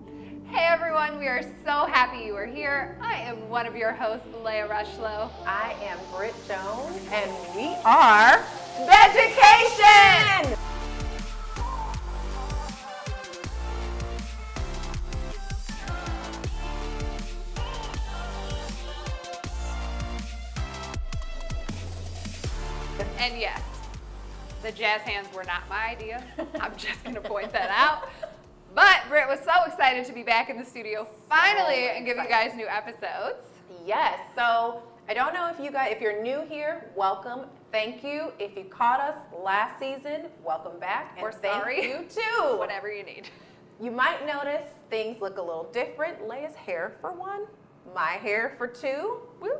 Hey everyone, we are so happy you are here. I am one of your hosts, Leah Rushlow. I am Britt Jones, and we are Vedgecation! And yes, the jazz hands were not my idea. I'm just going to point that out. But Britt was so excited to be back in the studio finally and give you guys new episodes. Yes, so I don't know if you're new here, welcome, thank you. If you caught us last season, welcome back, and We're thank sorry. you too. Whatever you need. You might notice things look a little different. Leia's hair for one, my hair for two. Woo.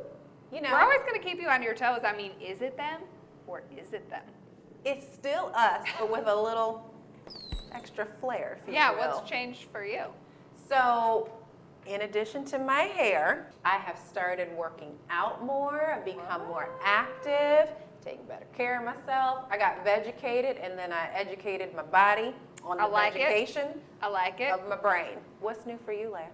You know, We're always going to keep you on your toes. I mean, is it them or is it them? it's still us, but with a little extra flair, if you will. What's changed for you? So, in addition to my hair, I have started working out more. I've become more active, taking better care of myself. I got Vedgecated, and then I educated my body on the Vedgecation I like it. of my brain. What's new for you, Leah?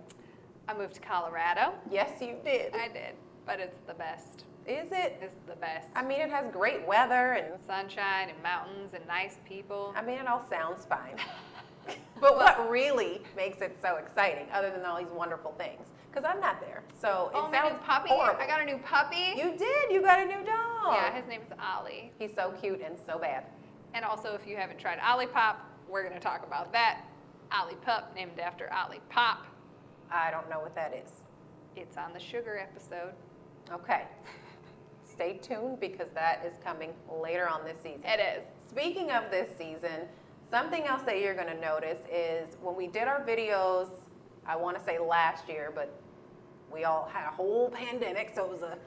I moved to Colorado. Yes, you did. I did, but it's the best. Is it? It's the best. I mean, it has great weather, and Sunshine and mountains and nice people. I mean, it all sounds fine. But what really makes it so exciting, other than all these wonderful things? Because I'm not there, so it my sounds new puppy! horrible. I got a new puppy. You did. You got a new dog. Yeah, his name is Ollie. He's so cute and so bad. And also, if you haven't tried Ollie Pop, we're going to talk about that. Ollie Pup, named after Ollie Pop. I don't know what that is. It's on the sugar episode. Okay. Stay tuned because that is coming later on this season. It is. Speaking of this season, something else that you're going to notice is when we did our videos, I want to say last year, but we all had a whole pandemic, so it was a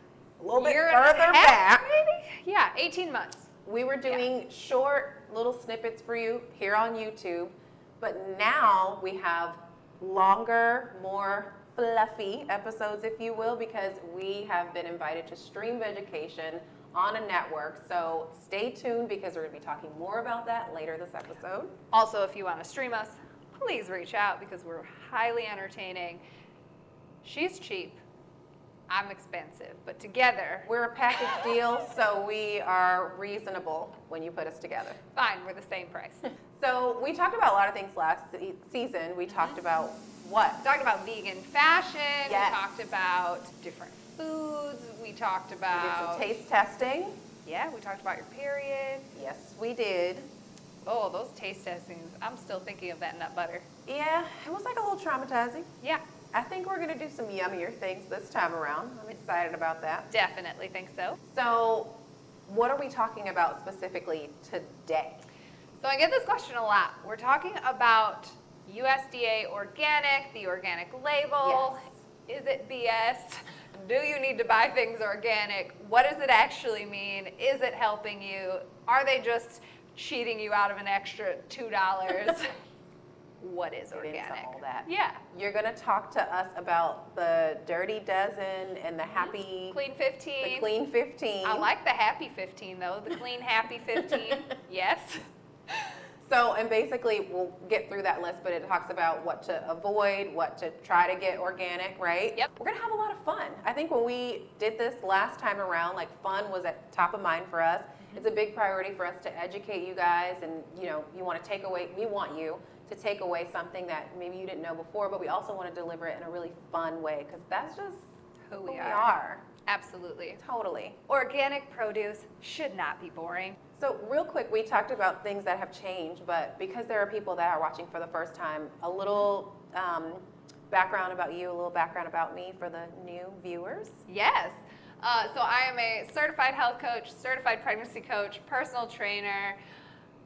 little bit Year and a further half, back. maybe? Yeah, 18 months. We were doing short little snippets for you here on YouTube, but now we have longer, more fluffy episodes, if you will, because we have been invited to stream Vedgecation on a network. So stay tuned because we're going to be talking more about that later this episode. Also, if you want to stream us, please reach out because we're highly entertaining. She's cheap. I'm expensive, but together, We're a package deal, so we are reasonable when you put us together. fine, we're the same price. So we talked about a lot of things last season. We talked about what? We talked about vegan fashion. Yes. We talked about different foods. We talked We did about some taste testing. Yeah, we talked about your period. Yes, we did. Oh, those taste testings. I'm still thinking of that nut butter. Yeah, it was like a little traumatizing. Yeah, I think we're going to do some yummier things this time around. I'm excited about that. definitely think so. So, what are we talking about specifically today? So I get this question a lot. We're talking about USDA organic, the organic label. Is it BS? Do you need to buy things organic? What does it actually mean? Is it helping you? Are they just cheating you out of an extra $2? What is Get organic? into all that. Yeah. You're going to talk to us about the Dirty Dozen and the Happy, Clean 15. the Clean 15. I like the Happy 15 though. The Clean Happy 15. Yes. So, and basically, we'll get through that list, but it talks about what to avoid, what to try to get organic, right? Yep. We're going to have a lot of fun. I think when we did this last time around, like fun was at top of mind for us. It's a big priority for us to educate you guys, and you want to take away, we want you to take away something that maybe you didn't know before, but we also want to deliver it in a really fun way, because that's just Who who we we are. are. Absolutely. Totally. Organic produce should not be boring. So real quick, we talked about things that have changed, but because there are people that are watching for the first time, a little background about you, a little background about me for the new viewers. Yes. So I am a certified health coach, certified pregnancy coach, personal trainer,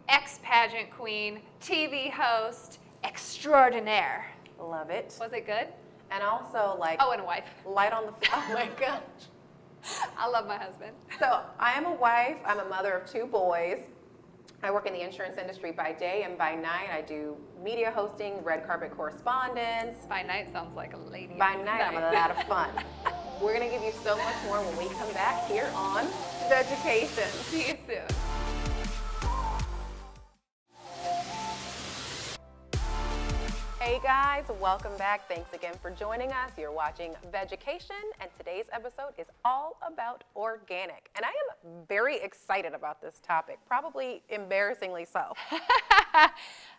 ex-pageant queen, TV host, extraordinaire. Love it. Was it good? And also, like, Oh, and a wife. light on the, oh my gosh. I love my husband. So I am a wife, I'm a mother of 2 boys. I work in the insurance industry by day, and by night I do media hosting, red carpet correspondence. By night sounds like a lady. By night I'm a lot of fun. We're gonna give you so much more when we come back here on Vedgecation. See you soon. Hey guys, welcome back. Thanks again for joining us. You're watching Vedgecation, and today's episode is all about organic. And I am very excited about this topic, probably embarrassingly so.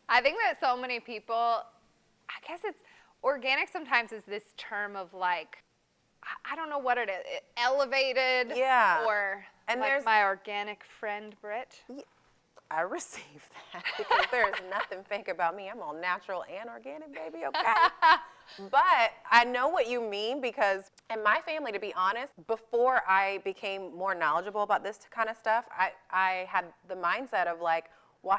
I think that so many people, I guess it's organic sometimes is this term of like, I don't know what it is, elevated, Yeah. or And like there's- my organic friend Britt. I received that because there's nothing fake about me. I'm all natural and organic, baby, okay? But I know what you mean because in my family, to be honest, before I became more knowledgeable about this kind of stuff, I had the mindset of like, well,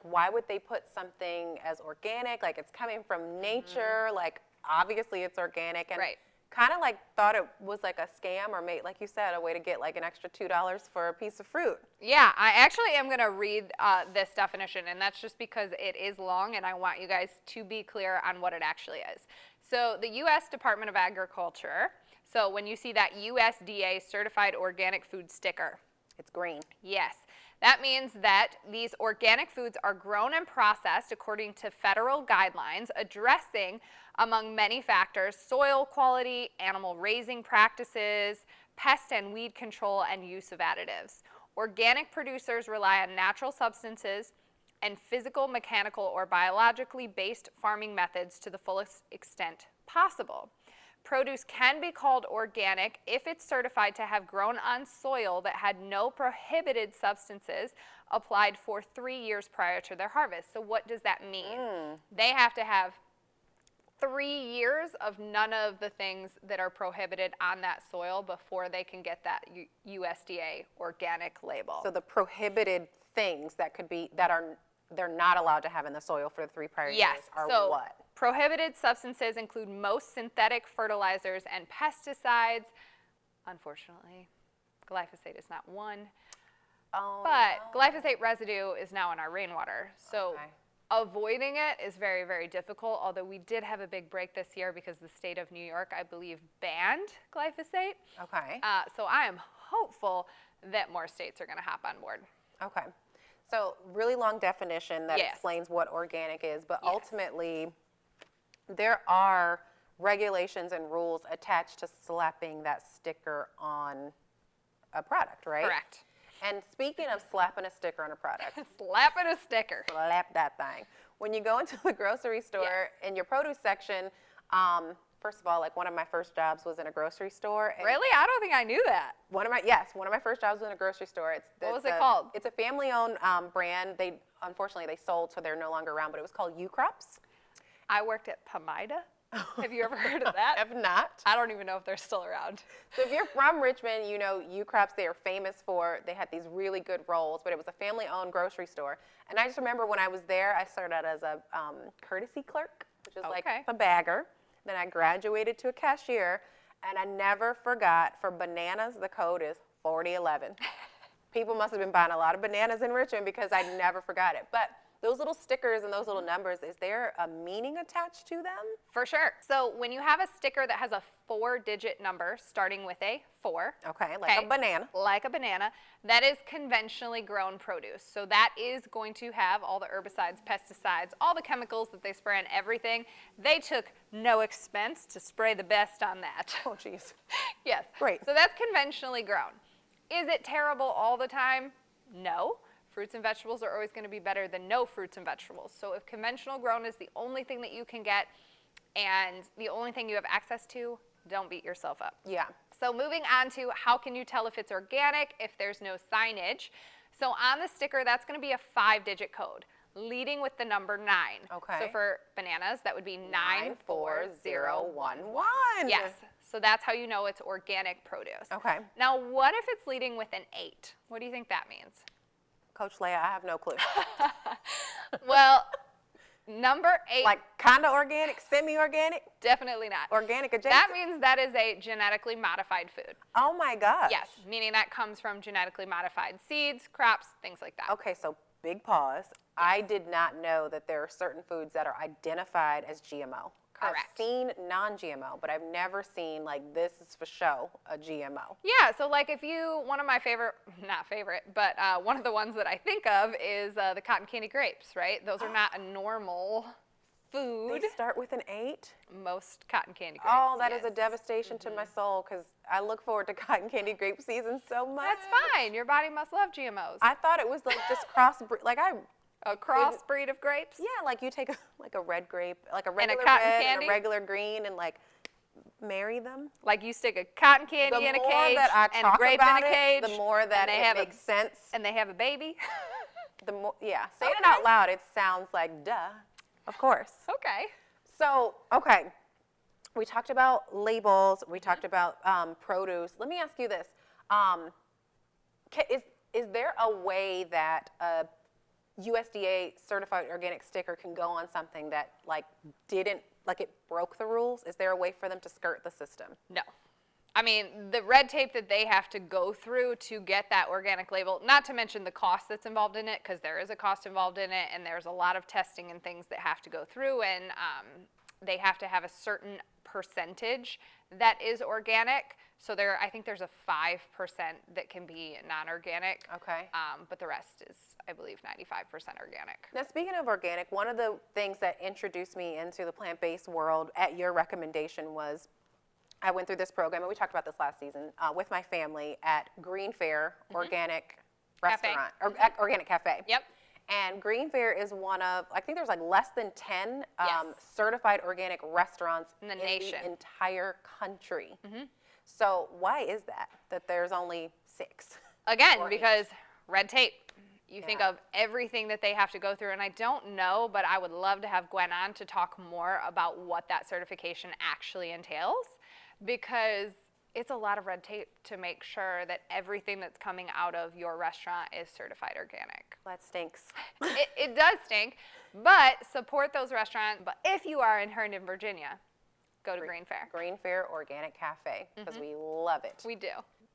why would they put something as organic? Like it's coming from nature, like obviously it's organic. And Right. kind of like thought it was like a scam or like you said, a way to get like an extra $2 for a piece of fruit. Yeah, I actually am going to read this definition, and that's just because it is long, and I want you guys to be clear on what it actually is. So the U.S. Department of Agriculture, so when you see that USDA certified organic food sticker, It's green. yes, that means that these organic foods are grown and processed according to federal guidelines addressing, among many factors, soil quality, animal raising practices, pest and weed control, and use of additives. Organic producers rely on natural substances and physical, mechanical, or biologically based farming methods to the fullest extent possible. Produce can be called organic if it's certified to have grown on soil that had no prohibited substances applied for 3 years prior to their harvest. So what does that mean? They have to have 3 years of none of the things that are prohibited on that soil before they can get that USDA organic label. So the prohibited things they're not allowed to have in the soil for the 3 prior years are so what? prohibited substances include most synthetic fertilizers and pesticides. Unfortunately, glyphosate is not one, but glyphosate residue is now in our rainwater. So Okay. avoiding it is very, very difficult, although we did have a big break this year because the state of New York, I believe, banned glyphosate. Okay. So I am hopeful that more states are going to hop on board. Okay. So really long definition that Yes. explains what organic is, but Yes. ultimately there are regulations and rules attached to slapping that sticker on a product, right? Correct. And speaking of slapping a sticker on a product, Slapping a sticker. slap that thing. When you go into the grocery store in your produce section, first of all, like one of my first jobs was in a grocery store. And Really? I don't think I knew that. one of my first jobs was in a grocery store. What was it called? It's a family-owned brand. Unfortunately they sold, so they're no longer around. But it was called U-Crops. I worked at Pomida. Have you ever heard of that? If not, I don't even know if they're still around. so if you're from Richmond, you know U-Crops. They are famous for. They had these really good rolls, but it was a family-owned grocery store. And I just remember when I was there, I started out as a courtesy clerk, which is like Okay. a bagger. Then I graduated to a cashier, and I never forgot, for bananas, the code is 4011. People must have been buying a lot of bananas in Richmond because I never forgot it. But those little stickers and those little numbers, is there a meaning attached to them? For sure. So when you have a sticker that has a 4-digit number starting with a 4. Okay, like a banana. Like a banana, that is conventionally grown produce. So that is going to have all the herbicides, pesticides, all the chemicals that they spray on everything. They took no expense to spray the best on that. Oh, jeez. Yes. Great. So that's conventionally grown. Is it terrible all the time? No. Fruits and vegetables are always going to be better than no fruits and vegetables. So if conventional grown is the only thing that you can get and the only thing you have access to, don't beat yourself up. Yeah. So moving on to how can you tell if it's organic if there's no signage. So on the sticker, that's going to be a 5-digit code leading with the number 9. Okay. So for bananas, that would be 94011. Yes. So that's how you know it's organic produce. Okay. Now, what if it's leading with an 8? What do you think that means? Coach Leia, I have no clue. Well, number 8, Like kind of organic, semi-organic, definitely not. organic adjacent? That means that is a genetically modified food. Oh my gosh. Yes, meaning that comes from genetically modified seeds, crops, things like that. Okay, so big pause. I did not know that there are certain foods that are identified as GMO. Correct. I've seen non-GMO, but I've never seen like this is for show a GMO. Yeah, so like if you, one of my favorite, not favorite, but one of the ones that I think of is the cotton candy grapes, right? Those are not a normal food. They start with an 8? Most cotton candy grapes. Oh, that is a yes. devastation to my soul because I look forward to cotton candy grape season so much. That's fine. Your body must love GMOs. I thought it was like just crossbreed. Like A crossbreed of grapes? yeah, like you take a red grape, like a regular cotton red candy? and a regular green, and like marry them. Like you stick a cotton candy The in a more cage that I and a talk grape about in a it, cage. the more that and they it have makes sense. And they have a baby. The more, yeah, saying it Okay. out loud, it sounds like duh. Of course. Okay. So, okay, we talked about labels. We talked about produce. Let me ask you this: is there a way that a USDA certified organic sticker can go on something that it broke the rules? Is there a way for them to skirt the system? No. I mean, the red tape that they have to go through to get that organic label, not to mention the cost that's involved in it, because there is a cost involved in it, and there's a lot of testing and things that have to go through, and they have to have a certain percentage that is organic. So I think there's a 5% that can be non-organic. Okay. But the rest is, I believe, 95% organic. Now, speaking of organic, one of the things that introduced me into the plant-based world at your recommendation was I went through this program, and we talked about this last season, with my family at Green Fair Organic Restaurant, or Organic Cafe. Yep. And Green Fair is one of, I think there's like less than 10 Yes. certified organic restaurants In the nation. the entire country. So why is that there's only 6? Again, Or because red tape. You think Yeah. of everything that they have to go through, and I don't know, but I would love to have Gwen on to talk more about what that certification actually entails, because it's a lot of red tape to make sure that everything that's coming out of your restaurant is certified organic. That stinks. It does stink, but support those restaurants. But if you are in Herndon, Virginia, go to Green Fair. Green Fair Organic Cafe, because we love it. We do.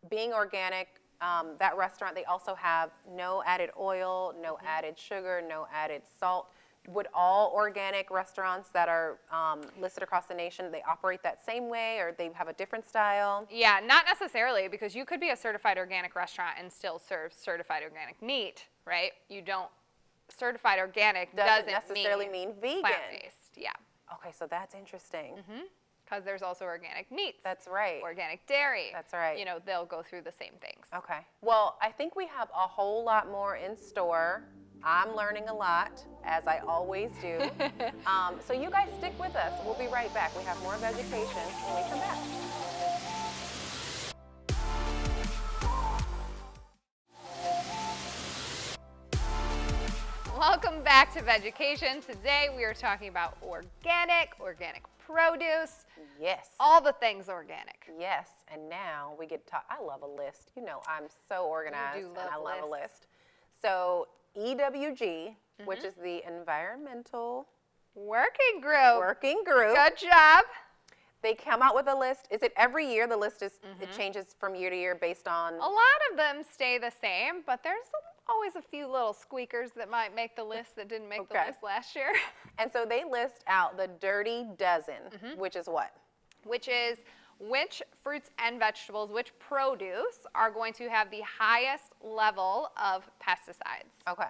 Being organic, that restaurant, they also have no added oil, no added sugar, no added salt. Would all organic restaurants that are listed across the nation, they operate that same way, or they have a different style? Yeah, not necessarily, because you could be a certified organic restaurant and still serve certified organic meat, right? You don't, certified organic doesn't necessarily mean vegan. plant-based. Yeah, Okay, so that's interesting. because there's also organic meats. That's right. Organic dairy. That's right. You know, they'll go through the same things. Okay. Well, I think we have a whole lot more in store. I'm learning a lot, as I always do. So you guys stick with us. We'll be right back. We have more Vedgecation when we come back. Welcome back to Vedgecation. Today we are talking about organic produce, Yes. all the things organic. Yes. And now we get to talk. I love a list. You know, I'm so organized and love I love a lists. list. So EWG, which is the Environmental Working group. Working Group. Good job. They come out with a list. Is it every year? The list is it changes from year to year based on. A lot of them stay the same, but there's always a few little squeakers that might make the list that didn't make the Okay. list last year. And so they list out the dirty dozen, which is what? Which is which fruits and vegetables, which produce are going to have the highest level of pesticides. Okay.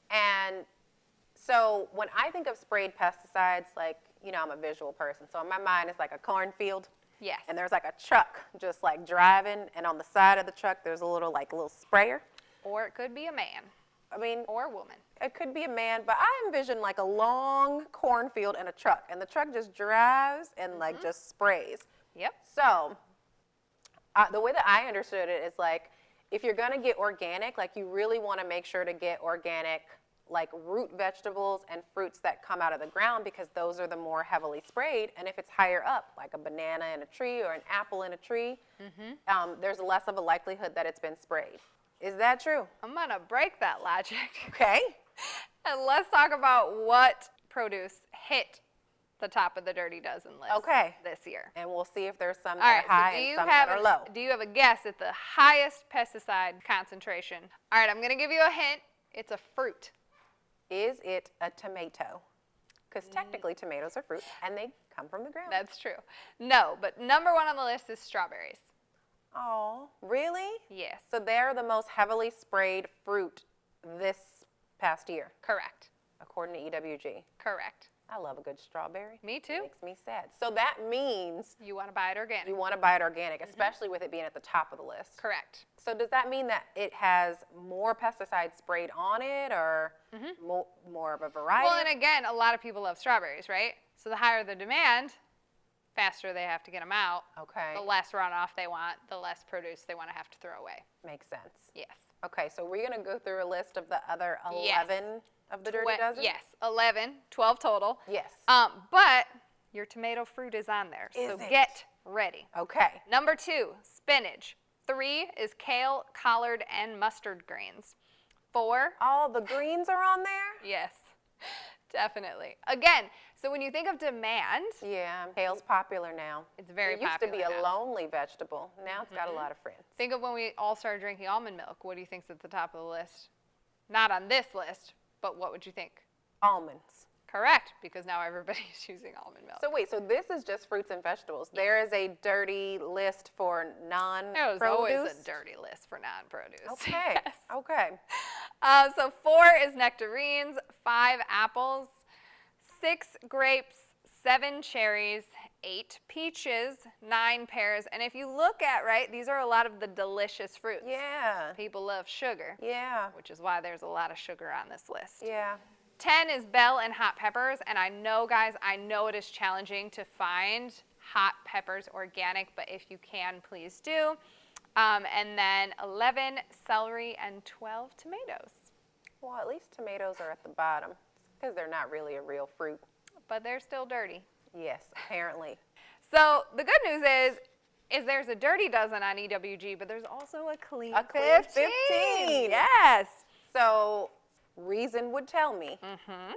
And so when I think of sprayed pesticides, like, you know, I'm a visual person. So in my mind, it's like a cornfield. Yes. And there's like a truck just like driving. And on the side of the truck, there's a little sprayer. Or it could be a man I mean, or woman. it could be a man, but I envision like a long cornfield and a truck. And the truck just drives and like just sprays. Yep. So the way that I understood it is like, if you're gonna get organic, like you really wanna make sure to get organic, like root vegetables and fruits that come out of the ground, because those are the more heavily sprayed. And if it's higher up, like a banana in a tree or an apple in a tree, there's less of a likelihood that it's been sprayed. Is that true? I'm going to break that logic. Okay. And let's talk about what produce hit the top of the Dirty Dozen list this year. And we'll see if there's some All that right, are high so and some that are low. do you have a guess at the highest pesticide concentration? All right, I'm going to give you a hint. It's a fruit. Is it a tomato? Because technically tomatoes are fruits and they come from the ground. That's true. No, but number one on the list is strawberries. Oh, really? Yes. So they're the most heavily sprayed fruit this past year, Correct. according to EWG. Correct. I love a good strawberry. Me too. Makes me sad. So that means You want to buy it organic. you want to buy it organic, especially with it being at the top of the list. Correct. So does that mean that it has more pesticides sprayed on it, or more of a variety? Well, and again, a lot of people love strawberries, right? So the higher the demand, faster they have to get them out. Okay. The less runoff they want, the less produce they want to have to throw away. Makes sense. Yes. Okay, so we're going to go through a list of the other Yes. 11 of the Dirty Dozen? Yes, 11, 12 total. Yes. But your tomato fruit is on there, so Is it? get ready. Okay. Number 2, spinach. 3 is kale, collard, and mustard greens. 4, All the greens are on there? yes, definitely. Again, so when you think of demand, Yeah, kale's popular now. it's very It used popular to be a now. lonely vegetable. Now it's got a lot of friends. Think of when we all started drinking almond milk. What do you think's at the top of the list? Not on this list, but what would you think? Almonds. Correct, because now everybody's using almond milk. So wait, so this is just fruits and vegetables. There is a dirty list for non-produce? There's always a dirty list for non-produce. Okay, Yes. okay. So 4 is nectarines, 5 apples, 6 grapes, 7 cherries, 8 peaches, 9 pears. And if you look at, right, these are a lot of the delicious fruits. Yeah, People love sugar, yeah, which is why there's a lot of sugar on this list. yeah. 10 is bell and hot peppers. And I know, guys, I know it is challenging to find hot peppers organic, but if you can, please do. And then 11, celery, and 12 tomatoes. Well, at least tomatoes are at the bottom because they're not really a real fruit. But they're still dirty. Yes, apparently. So the good news is there's a dirty dozen on EWG, but there's also a clean, A clean 15. 15. Yes. So reason would tell me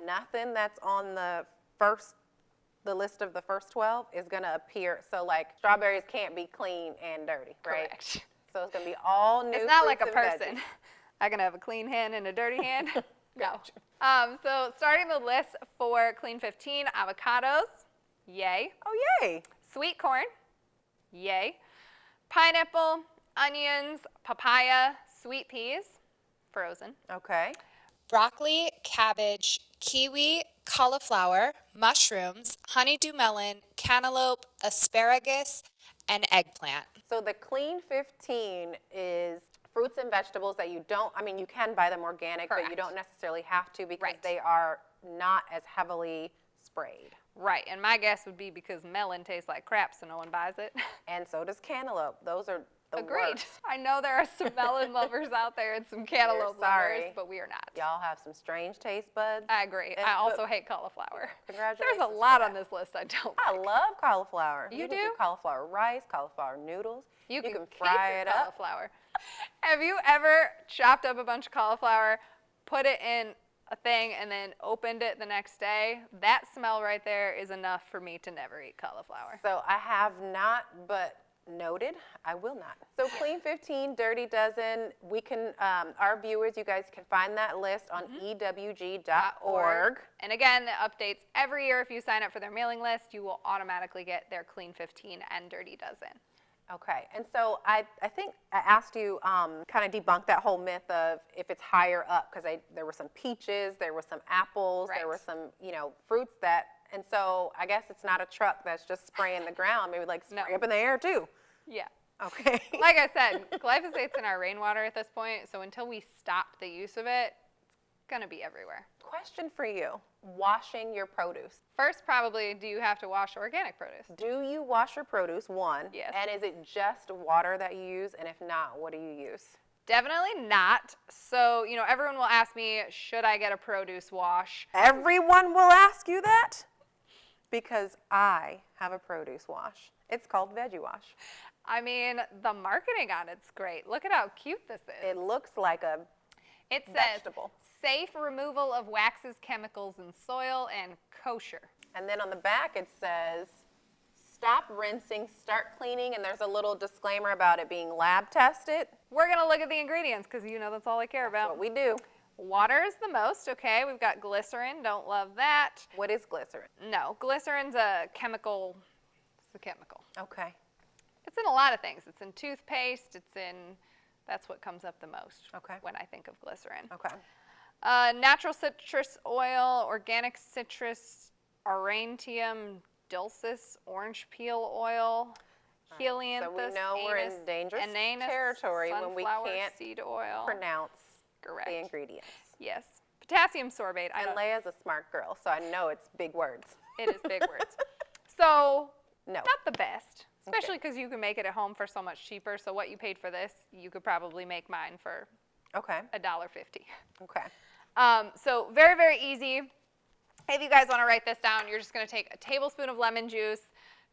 nothing that's on the list of the first 12 is going to appear. So like strawberries can't be clean and dirty, right? Correct. So it's going to be all new It's not like a fruits and person. veggies. I can have a clean hand and a dirty hand. Gotcha. So starting the list for clean 15, avocados, yay. Oh, yay. Sweet corn, yay. Pineapple, onions, papaya, sweet peas, frozen. Okay. Broccoli, cabbage, kiwi, cauliflower, mushrooms, honeydew melon, cantaloupe, asparagus, and eggplant. So the clean 15 is fruits and vegetables that you don't, I mean, you can buy them organic, but you Correct. don't necessarily have to because Right. they are not as heavily sprayed. Right, and my guess would be because melon tastes like crap, so no one buys it. And so does cantaloupe. Those are the Agreed. worst. I know there are some melon lovers out there and some cantaloupe sorry. lovers, but we are not. Y'all have some strange taste buds. I agree. And I also hate cauliflower. Congratulations. There's a lot on this list I don't I like. love cauliflower. You can do? cauliflower rice, cauliflower noodles. You can keep fry your it up. cauliflower. Have you ever chopped up a bunch of cauliflower, put it in a thing, and then opened it the next day? That smell right there is enough for me to never eat cauliflower. So I have not, but noted, I will not. So Clean 15, Dirty Dozen, we can, our viewers, you guys can find that list on ewg.org. And again, it updates every year. If you sign up for their mailing list, you will automatically get their Clean 15 and Dirty Dozen. Okay, and so I think I asked you kind of debunk that whole myth of if it's higher up, because there were some peaches, there were some apples, Right. there were some, fruits that, and so I guess it's not a truck that's just spraying the ground, maybe like spray No. up in the air too. Yeah. Okay. Like I said, glyphosate's in our rainwater at this point, so until we stop the use of it, it's going to be everywhere. Question for you, washing your produce. First, probably, do you have to wash organic produce? Do you wash your produce, one? Yes. And is it just water that you use? And if not, what do you use? Definitely not. So, everyone will ask me, should I get a produce wash? Everyone will ask you that because I have a produce wash. It's called Veggie Wash. I mean, the marketing on it's great. Look at how cute this is. It looks like a It says, vegetable. safe removal of waxes, chemicals, and soil, and kosher. And then on the back it says, stop rinsing, start cleaning, and there's a little disclaimer about it being lab tested. We're going to look at the ingredients because that's all I care That's about. what we do. Water is the most, okay? We've got glycerin. Don't love that. What is glycerin? No, glycerin's a chemical. It's a chemical. Okay. It's in a lot of things. It's in toothpaste. That's what comes up the most Okay. when I think of glycerin. Okay. Natural citrus oil, organic citrus Aurantium dulcis orange peel oil, Helianthus So we know we're in dangerous territory when we sunflower can't seed oil. pronounce Correct. the ingredients. Yes. Potassium sorbate. And Leia's a smart girl, so I know it's big words. It is big words. So, No. not the best, especially because you can make it at home for so much cheaper. So what you paid for this, you could probably make mine for Okay. $1.50. Okay. So very, very easy. If you guys want to write this down, you're just going to take a tablespoon of lemon juice,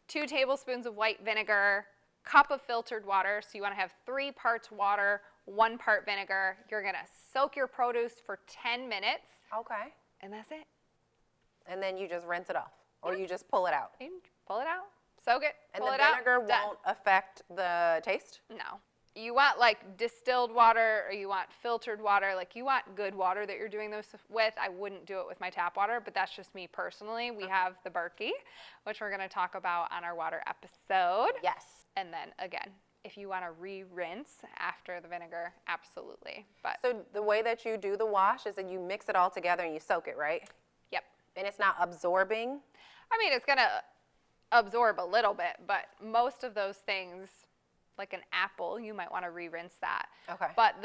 2 tablespoons of white vinegar, cup of filtered water. So you want to have 3 parts water, 1 part vinegar. You're going to soak your produce for 10 minutes. Okay. And that's it. And then you just rinse it off, or you just pull it out. You can pull it out, soak it, And pull the it out. vinegar done. won't affect the taste? No. You want like distilled water or you want filtered water. Like you want good water that you're doing this with. I wouldn't do it with my tap water, but that's just me personally. We have the Berkey, which we're going to talk about on our water episode. Yes. And then again, if you want to re-rinse after the vinegar, absolutely. But So the way that you do the wash is that you mix it all together and you soak it, right? yep. And it's not absorbing? I mean, it's going to absorb a little bit, but most of those things, like an apple, you might want to re-rinse that. Okay. But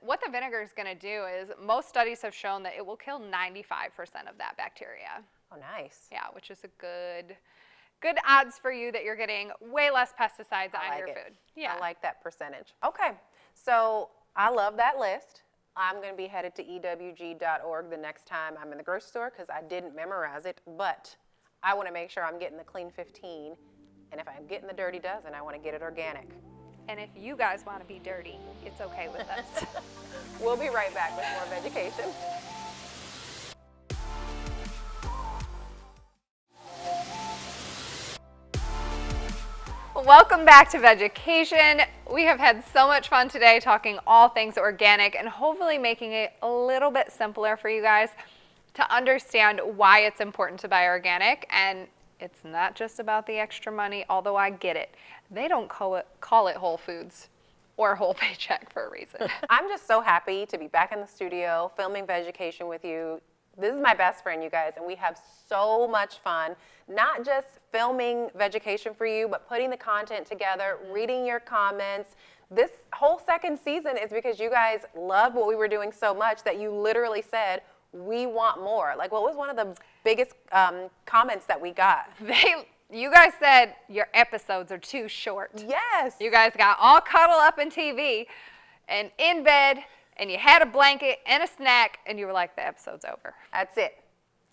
what the vinegar is going to do is most studies have shown that it will kill 95% of that bacteria. Oh, nice. Yeah, which is a good odds for you that you're getting way less pesticides I on like your it. food. Yeah. I like that percentage. Okay. So I love that list. I'm going to be headed to ewg.org the next time I'm in the grocery store because I didn't memorize it, but I want to make sure I'm getting the clean 15. And if I'm getting the dirty dozen, I want to get it organic. And if you guys want to be dirty, it's okay with us. We'll be right back with more Vedgecation. Welcome back to Vedgecation. We have had so much fun today talking all things organic and hopefully making it a little bit simpler for you guys to understand why it's important to buy organic. And it's not just about the extra money, although I get it. They don't call it Whole Foods or Whole Paycheck for a reason. I'm just so happy to be back in the studio filming Vedgecation with you. This is my best friend, you guys, and we have so much fun, not just filming Vedgecation for you, but putting the content together, reading your comments. This whole second season is because you guys loved what we were doing so much that you literally said, we want more. Like, what was one of the biggest comments that we got? You guys said your episodes are too short. Yes. You guys got all cuddled up in TV and in bed, and you had a blanket and a snack, and you were like, the episode's over. That's it.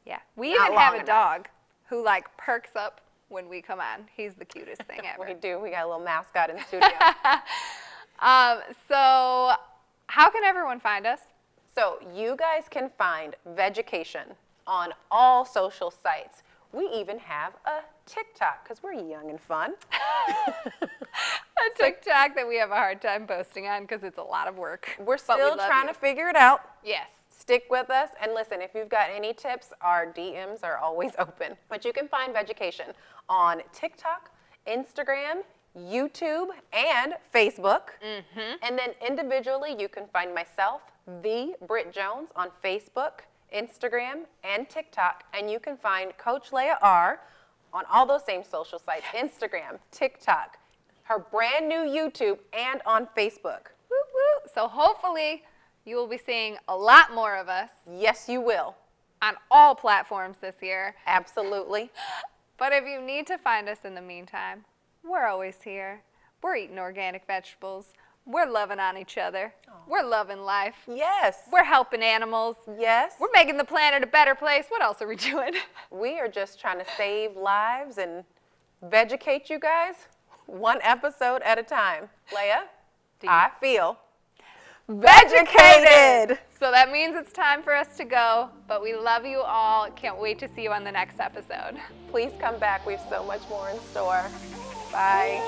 Yeah. We Not even have long a enough. dog who like perks up when we come on. He's the cutest thing ever. We do. We got a little mascot in the studio. So how can everyone find us? So you guys can find Vedgecation on all social sites. We even have a TikTok because we're young and fun. A TikTok that we have a hard time posting on because it's a lot of work. We're But we still love trying you. to figure it out. Yes. Stick with us, and listen, if you've got any tips, our DMs are always open. But you can find Vedgecation on TikTok, Instagram, YouTube, and Facebook. And then individually, you can find myself, the Britt Jones, on Facebook, Instagram, and TikTok. And you can find Coach Leia R on all those same social sites, Instagram, TikTok, her brand new YouTube, and on Facebook. Woo, woo. So hopefully you will be seeing a lot more of us Yes, you will. on all platforms this year. Absolutely. But if you need to find us in the meantime, we're always here. We're eating organic vegetables. We're loving on each other. We're loving life. Yes. We're helping animals. Yes. We're making the planet a better place. What else are we doing? We are just trying to save lives and vegetate you guys one episode at a time. Leia, I feel vegecated. So that means it's time for us to go, but we love you all. Can't wait to see you on the next episode. Please come back. We have so much more in store. Bye.